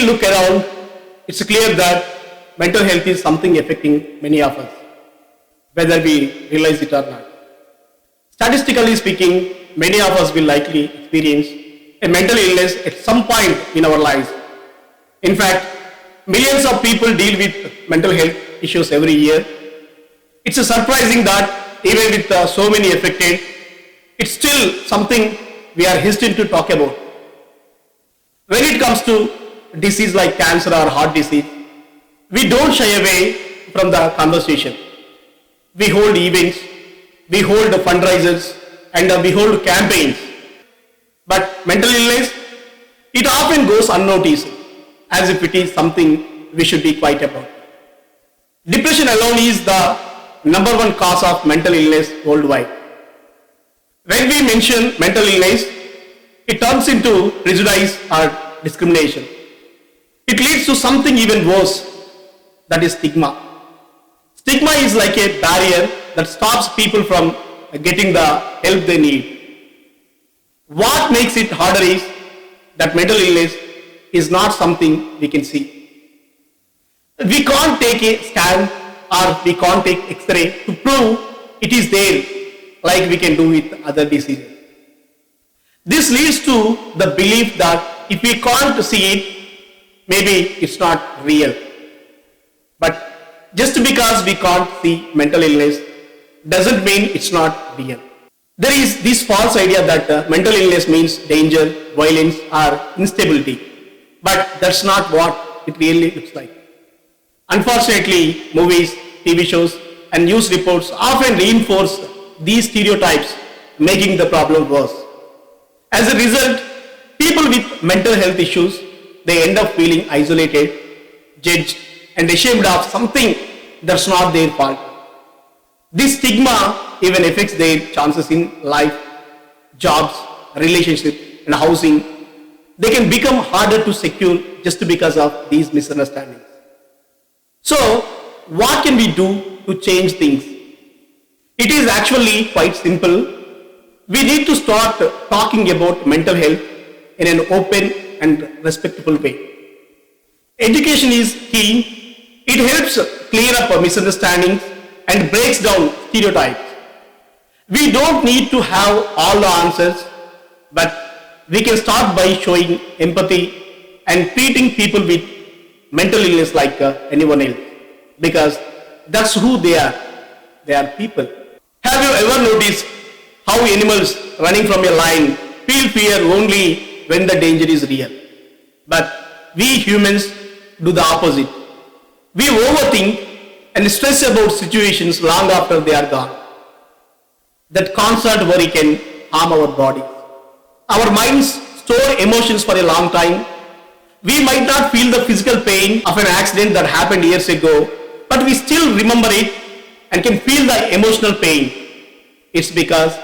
look around, it's clear that mental health is something affecting many of us, whether we realize it or not. Statistically speaking, many of us will likely experience a mental illness at some point in our lives. In fact, millions of people deal with mental health issues every year. It's surprising that even with so many affected, it's still something we are hesitant to talk about. When it comes to disease like cancer or heart disease, we don't shy away from the conversation. We hold events, we hold fundraisers, and we hold campaigns. But mental illness, it often goes unnoticed, as if it is something we should be quiet about. Depression alone is the number one cause of mental illness worldwide. When we mention mental illness, it turns into prejudice or discrimination. It leads to something even worse, that is stigma. Stigma is like a barrier that stops people from getting the help they need. What makes it harder is that mental illness is not something we can see. We can't take a scan or we can't take X-ray to prove it is there like we can do with other diseases. This leads to the belief that if we can't see it, maybe it's not real. But just because we can't see mental illness doesn't mean it's not real. There is this false idea that mental illness means danger, violence, or instability. But that's not what it really looks like. Unfortunately, movies, TV shows, and news reports often reinforce these stereotypes, making the problem worse. As a result, people with mental health issues, they end up feeling isolated, judged, and ashamed of something that's not their fault. This stigma even affects their chances in life, jobs, relationships, and housing. They can become harder to secure just because of these misunderstandings. So, what can we do to change things? It is actually quite simple. We need to start talking about mental health in an open and respectful way. Education is key. It helps clear up misunderstandings and breaks down stereotypes. We don't need to have all the answers, but we can start by showing empathy and treating people with mental illness like anyone else, because that's who they are. They are people. Have you ever noticed how animals running from a lion feel fear only when the danger is real? But we humans do the opposite. We overthink and stress about situations long after they are gone. That constant worry can harm our bodies. Our minds store emotions for a long time. We might not feel the physical pain of an accident that happened years ago, but we still remember it and can feel the emotional pain. It's because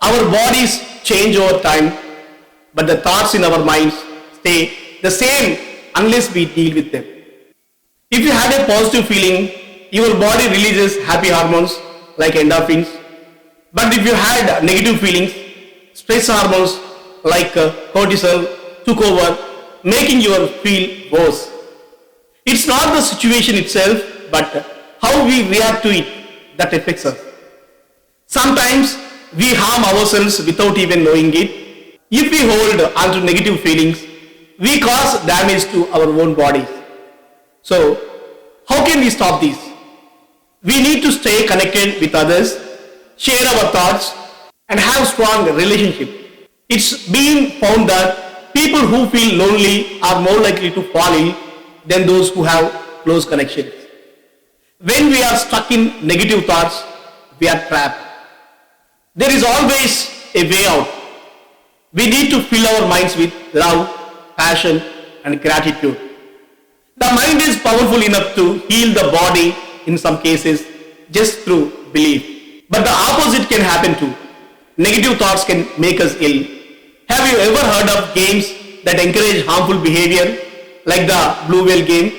our bodies change over time, but the thoughts in our minds stay the same unless we deal with them. If you had a positive feeling, your body releases happy hormones like endorphins. But if you had negative feelings, stress hormones like cortisol took over, making you feel worse. It's not the situation itself, but how we react to it that affects us. Sometimes we harm ourselves without even knowing it. If we hold onto negative feelings, we cause damage to our own bodies. So, how can we stop this? We need to stay connected with others, share our thoughts, and have strong relationship. It's been found that people who feel lonely are more likely to fall ill than those who have close connections. When we are stuck in negative thoughts, we are trapped. There is always a way out. We need to fill our minds with love, passion, and gratitude. The mind is powerful enough to heal the body in some cases just through belief. But the opposite can happen too. Negative thoughts can make us ill. Have you ever heard of games that encourage harmful behavior, like the blue whale game?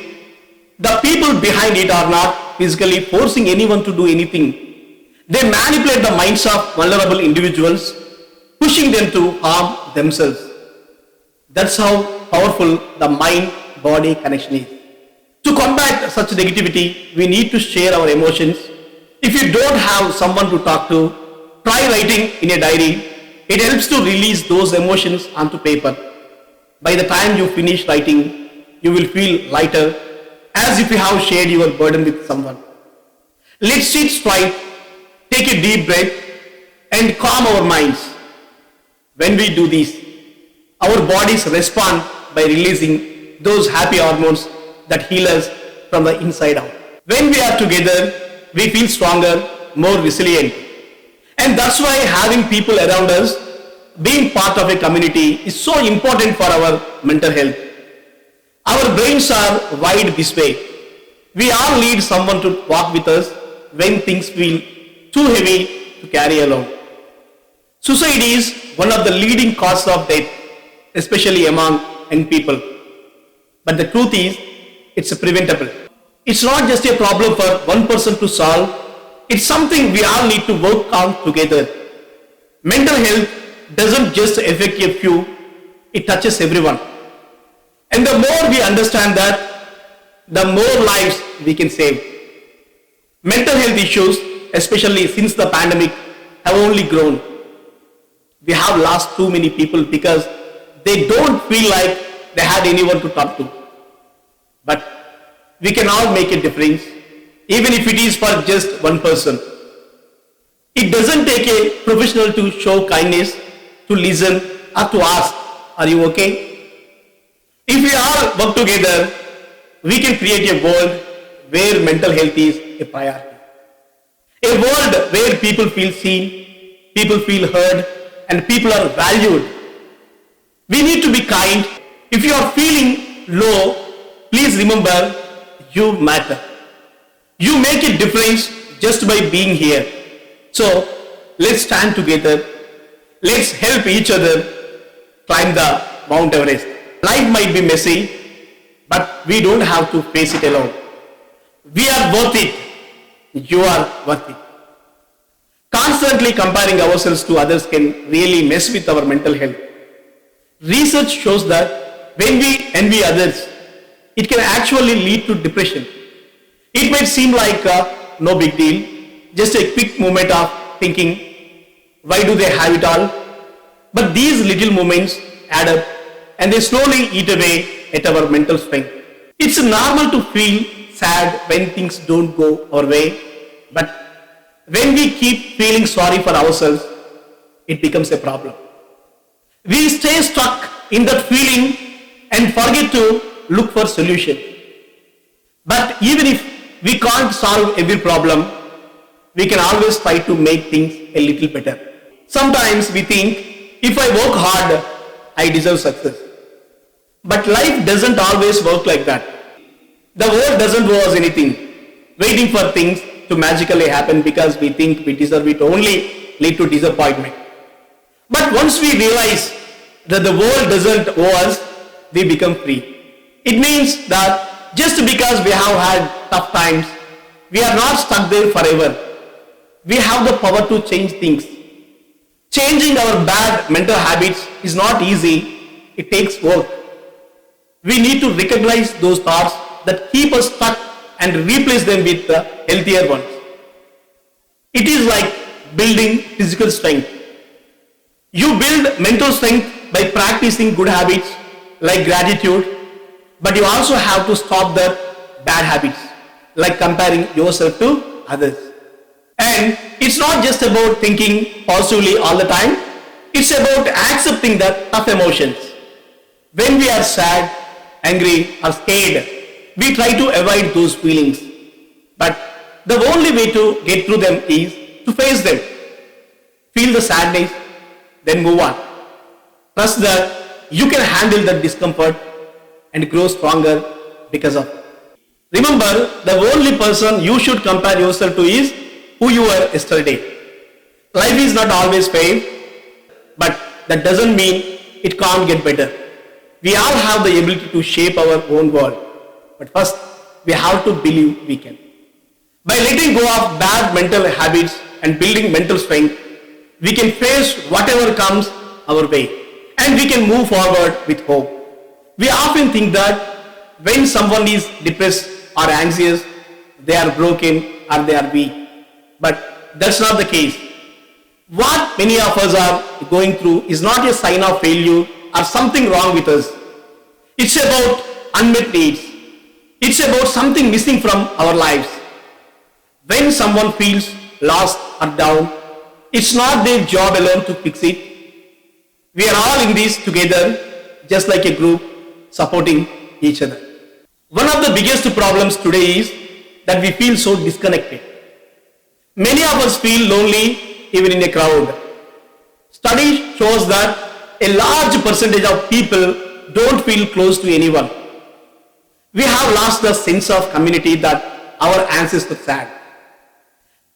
The people behind it are not physically forcing anyone to do anything. They manipulate the minds of vulnerable individuals, pushing them to harm themselves. That's how powerful the mind mind-body connection is. To combat such negativity, we need to share our emotions. If you don't have someone to talk to, try writing in a diary. It helps to release those emotions onto paper. By the time you finish writing, you will feel lighter, as if you have shared your burden with someone. Let's sit straight, take a deep breath, and calm our minds. When we do this, our bodies respond by releasing those happy hormones that heal us from the inside out. When we are together, we feel stronger, more resilient. And that's why having people around us, being part of a community is so important for our mental health. Our brains are wired this way. We all need someone to walk with us when things feel too heavy to carry alone. Suicide is one of the leading causes of death, especially among young people. But the truth is, it's preventable. It's not just a problem for one person to solve, it's something we all need to work on together. Mental health doesn't just affect a few, it touches everyone. And the more we understand that, the more lives we can save. Mental health issues, especially since the pandemic, have only grown. We have lost too many people because they don't feel like they had anyone to talk to. But we can all make a difference, even if it is for just one person. It doesn't take a professional to show kindness, to listen, or to ask, are you okay? If we all work together, we can create a world where mental health is a priority. A world where people feel seen, people feel heard, and people are valued. We need to be kind. If you are feeling low, please remember you matter. You make a difference just by being here. So let's stand together. Let's help each other climb the Mount Everest. Life might be messy, but we don't have to face it alone. We are worth it. You are worth it. Constantly comparing ourselves to others can really mess with our mental health. Research shows that when we envy others, it can actually lead to depression. It might seem like no big deal, just a quick moment of thinking, why do they have it all? But these little moments add up and they slowly eat away at our mental strength. It's normal to feel sad when things don't go our way, but when we keep feeling sorry for ourselves, it becomes a problem. We stay stuck in that feeling and forget to look for solution. But even if we can't solve every problem, we can always try to make things a little better. Sometimes we think, if I work hard, I deserve success. But life doesn't always work like that. The world doesn't owe us anything. Waiting for things to magically happen because we think we deserve it only lead to disappointment. But once we realize that the world doesn't owe us, we become free. It means that just because we have had tough times, we are not stuck there forever. We have the power to change things. Changing our bad mental habits is not easy. It takes work. We need to recognize those thoughts that keep us stuck and replace them with the healthier ones. It is like building physical strength. You build mental strength by practicing good habits like gratitude, but you also have to stop the bad habits like comparing yourself to others. And it's not just about thinking positively all the time, it's about accepting the tough emotions. When we are sad, angry, or scared, we try to avoid those feelings. But the only way to get through them is to face them. Feel the sadness, then move on. Trust that you can handle that discomfort and grow stronger because of it. Remember, the only person you should compare yourself to is who you were yesterday. Life is not always fair, but that doesn't mean it can't get better. We all have the ability to shape our own world. But first, we have to believe we can. By letting go of bad mental habits and building mental strength, we can face whatever comes our way and we can move forward with hope. We often think that when someone is depressed or anxious, they are broken or they are weak. But that's not the case. What many of us are going through is not a sign of failure or something wrong with us. It's about unmet needs. It's about something missing from our lives. When someone feels lost or down, it's not their job alone to fix it. We are all in this together, just like a group, supporting each other. One of the biggest problems today is that we feel so disconnected. Many of us feel lonely even in a crowd. Study shows that a large percentage of people don't feel close to anyone. We have lost the sense of community that our ancestors had.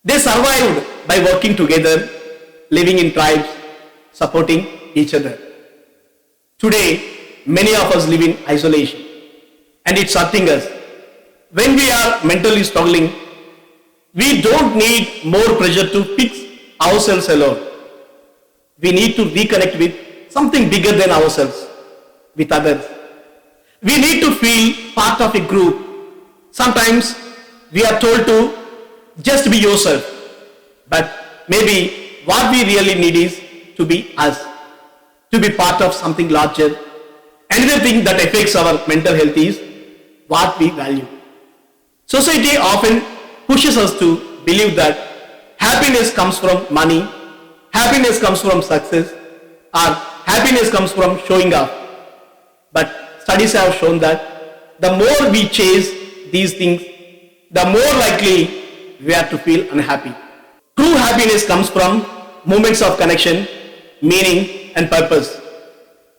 They survived by working together, living in tribes, supporting each other. Today, many of us live in isolation, and it's hurting us. When we are mentally struggling, we don't need more pressure to fix ourselves alone. We need to reconnect with something bigger than ourselves, with others. We need to feel part of a group. Sometimes we are told to just be yourself, but maybe what we really need is to be us, to be part of something larger. Another thing that affects our mental health is what we value. Society often pushes us to believe that happiness comes from money, happiness comes from success, or happiness comes from showing off. But studies have shown that the more we chase these things, the more likely we are to feel unhappy. True happiness comes from moments of connection, meaning, and purpose.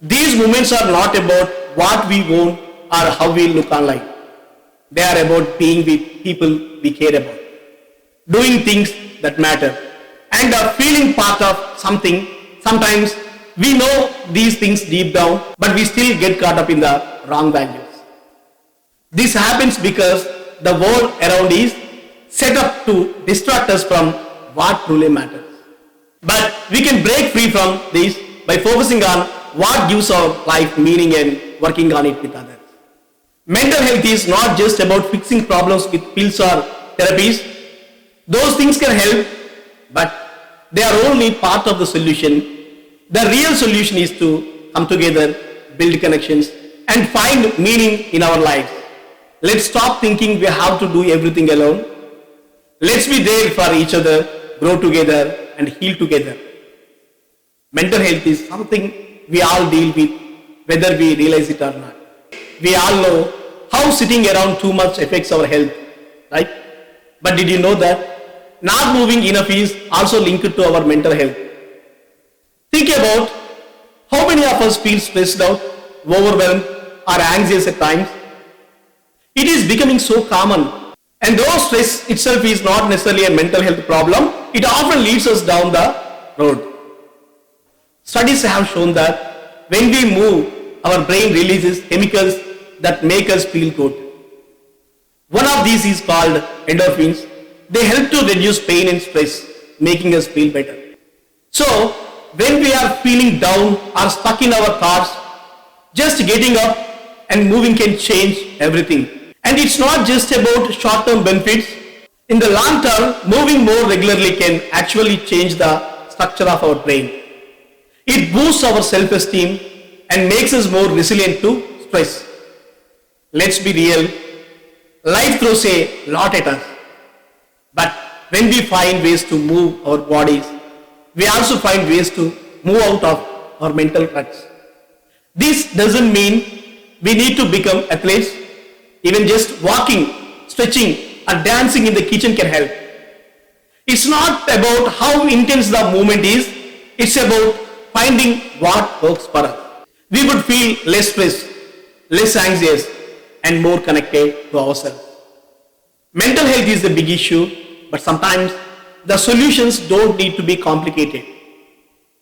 These moments are not about what we own or how we look online. They are about being with people we care about, doing things that matter, and feeling part of something. Sometimes we know these things deep down, but we still get caught up in the wrong values. This happens because the world around is set up to distract us from what truly matters. But we can break free from this by focusing on what gives our life meaning and working on it with others. Mental health is not just about fixing problems with pills or therapies. Those things can help, but they are only part of the solution. The real solution is to come together, build connections, and find meaning in our lives. Let's stop thinking we have to do everything alone. Let's be there for each other, grow together, and heal together. Mental health is something we all deal with, whether we realize it or not. We all know how sitting around too much affects our health, right? But did you know that not moving enough is also linked to our mental health? Think about how many of us feel stressed out, overwhelmed, or anxious at times. It is becoming so common. And though stress itself is not necessarily a mental health problem, it often leads us down the road. Studies have shown that when we move, our brain releases chemicals that make us feel good. One of these is called endorphins. They help to reduce pain and stress, making us feel better. So, when we are feeling down or stuck in our thoughts, just getting up and moving can change everything. And it's not just about short-term benefits. In the long term, moving more regularly can actually change the structure of our brain. It boosts our self-esteem and makes us more resilient to stress. Let's be real. Life throws a lot at us. But when we find ways to move our bodies, we also find ways to move out of our mental ruts. This doesn't mean we need to become athletes. Even just walking, stretching, or dancing in the kitchen can help. It's not about how intense the movement is, it's about finding what works for us. We would feel less stressed, less anxious, and more connected to ourselves. Mental health is a big issue, but sometimes the solutions don't need to be complicated.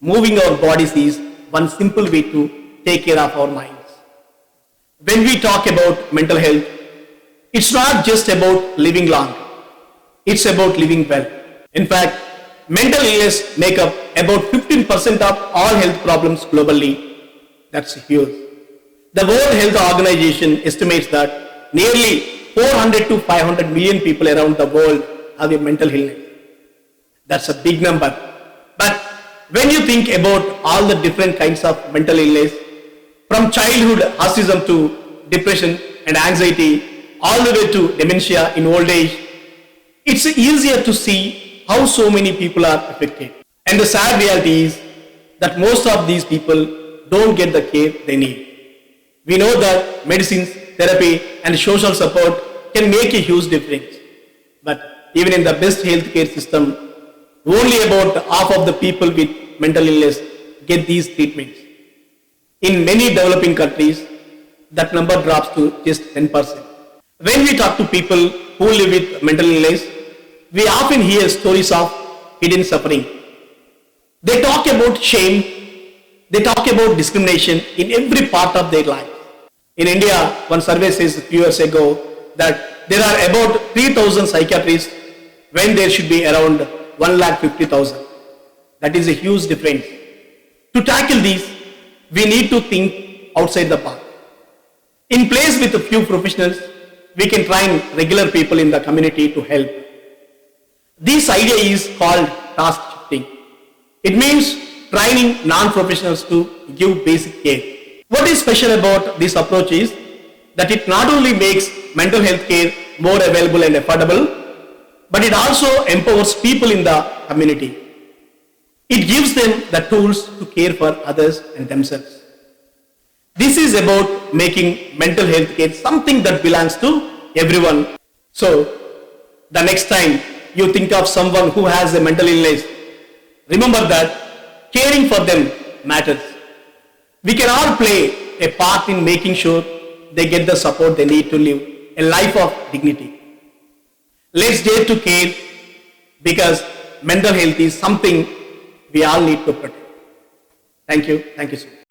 Moving our bodies is one simple way to take care of our minds. When we talk about mental health, it's not just about living long. It's about living well. In fact, mental illness make up about 15% of all health problems globally. That's huge. The World Health Organization estimates that nearly 400 to 500 million people around the world have a mental illness. That's a big number. But when you think about all the different kinds of mental illness, from childhood autism to depression and anxiety, all the way to dementia in old age, it's easier to see how so many people are affected. And the sad reality is that most of these people don't get the care they need. We know that medicines, therapy, and social support can make a huge difference. But even in the best healthcare system, only about half of the people with mental illness get these treatments. In many developing countries, that number drops to just 10%. When we talk to people who live with mental illness, we often hear stories of hidden suffering. They talk about shame, they talk about discrimination in every part of their life. In India, one survey says a few years ago that there are about 3,000 psychiatrists when there should be around 150,000. That is a huge difference. To tackle these, we need to think outside the box. In place with a few professionals, we can train regular people in the community to help. This idea is called task shifting. It means training non-professionals to give basic care. What is special about this approach is that it not only makes mental health care more available and affordable, but it also empowers people in the community. It gives them the tools to care for others and themselves. This is about making mental health care something that belongs to everyone. So, the next time you think of someone who has a mental illness, remember that caring for them matters. We can all play a part in making sure they get the support they need to live a life of dignity. Let's dare to care because mental health is something we all need to protect. Thank you. Thank you so much.